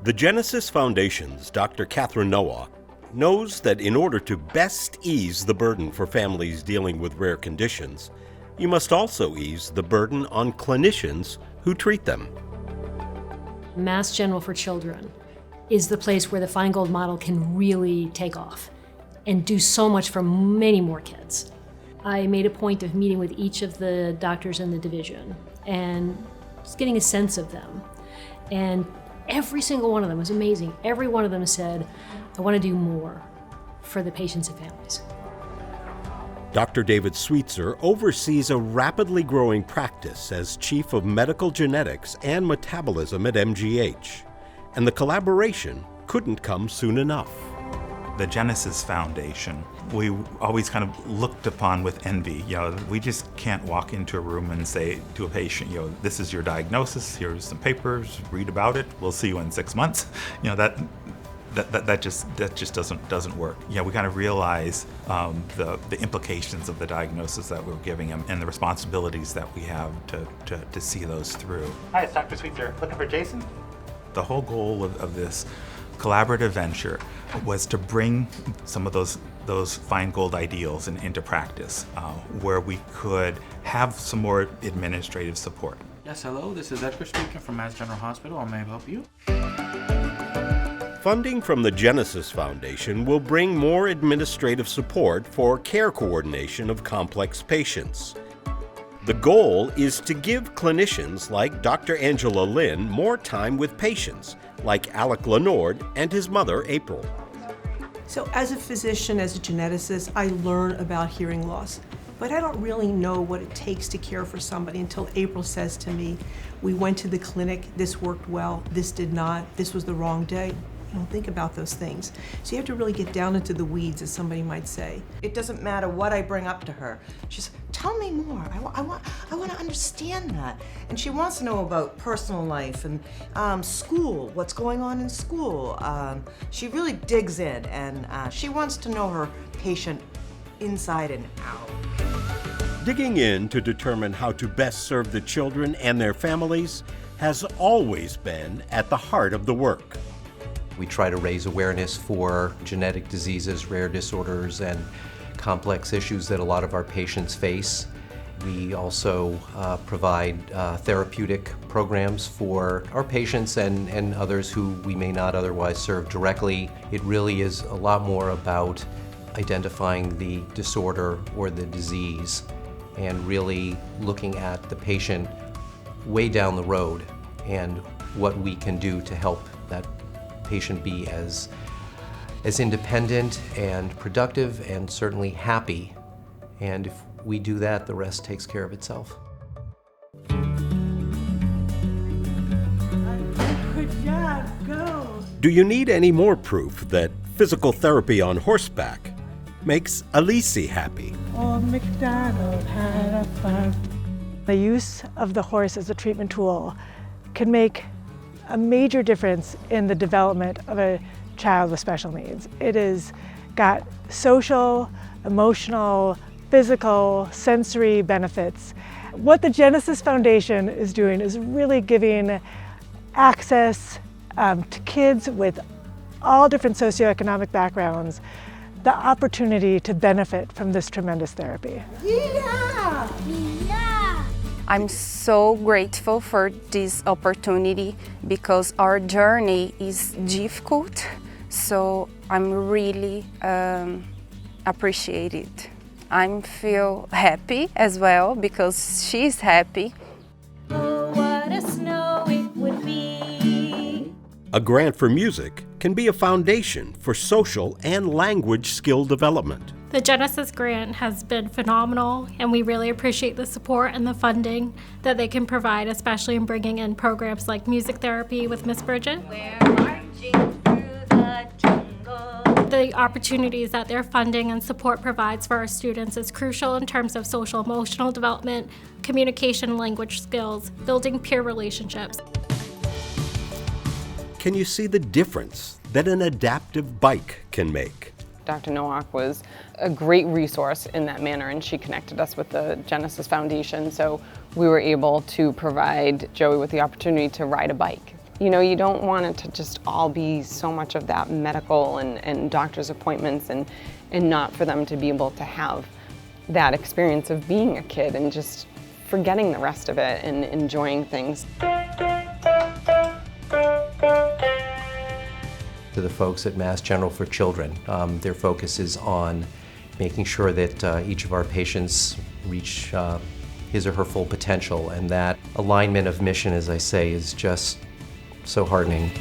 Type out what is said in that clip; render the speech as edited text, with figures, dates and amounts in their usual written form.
The Genesis Foundation's Dr. Catherine Nowak knows that in order to best ease the burden for families dealing with rare conditions, you must also ease the burden on clinicians who treat them. Mass General for Children is the place where the Feingold model can really take off and do so much for many more kids. I made a point of meeting with each of the doctors in the division and just getting a sense of them. And every single one of them was amazing. Every one of them said, I want to do more for the patients and families. Dr. David Sweetser oversees a rapidly growing practice as Chief of Medical Genetics and Metabolism at MGH, and the collaboration couldn't come soon enough. The Genesis Foundation, we always kind of looked upon with envy. We just can't walk into a room and say to a patient, this is your diagnosis, here's some papers, read about it, we'll see you in 6 months. That just doesn't work. We kind of realize the implications of the diagnosis that we're giving them and the responsibilities that we have to see those through. Hi, it's Dr. Sweetser. Looking for Jason? The whole goal of this collaborative venture was to bring some of those Feingold ideals into practice, where we could have some more administrative support. Yes, hello, this is Edgar speaking from Mass General Hospital. How may I help you? Funding from the Genesis Foundation will bring more administrative support for care coordination of complex patients. The goal is to give clinicians like Dr. Angela Lynn more time with patients, like Alec Lenord and his mother, April. So as a physician, as a geneticist, I learn about hearing loss, but I don't really know what it takes to care for somebody until April says to me, we went to the clinic, this worked well, this did not, this was the wrong day. You don't think about those things. So you have to really get down into the weeds, as somebody might say. It doesn't matter what I bring up to her. She's, tell me more. I want to understand that. And she wants to know about personal life and school, what's going on in school. She really digs in, and she wants to know her patient inside and out. Digging in to determine how to best serve the children and their families has always been at the heart of the work. We try to raise awareness for genetic diseases, rare disorders, and complex issues that a lot of our patients face. We also provide therapeutic programs for our patients and others who we may not otherwise serve directly. It really is a lot more about identifying the disorder or the disease and really looking at the patient way down the road and what we can do to help that patient be as independent and productive and certainly happy. And if we do that, the rest takes care of itself. Good job, go. Do you need any more proof that physical therapy on horseback makes Elise happy? Old MacDonald had a farm. The use of the horse as a treatment tool can make a major difference in the development of a child with special needs. It has got social, emotional, physical, sensory benefits. What the Genesis Foundation is doing is really giving access to kids with all different socioeconomic backgrounds the opportunity to benefit from this tremendous therapy. Yeah! I'm so grateful for this opportunity because our journey is difficult, so I'm really appreciate it. I feel happy as well because she's happy. Oh, what a snow it would be. A grant for music can be a foundation for social and language skill development. The Genesis grant has been phenomenal, and we really appreciate the support and the funding that they can provide, especially in bringing in programs like music therapy with Miss Bridget. We're marching through the jungle. The opportunities that their funding and support provides for our students is crucial in terms of social emotional development, communication and language skills, building peer relationships. Can you see the difference that an adaptive bike can make? Dr. Nowak was a great resource in that manner, and she connected us with the Genesis Foundation, so we were able to provide Joey with the opportunity to ride a bike. You know, you don't want it to just all be so much of that medical and doctor's appointments and not for them to be able to have that experience of being a kid and just forgetting the rest of it and enjoying things. To the folks at Mass General for Children, their focus is on making sure that each of our patients reach his or her full potential, and that alignment of mission, as I say, is just so heartening.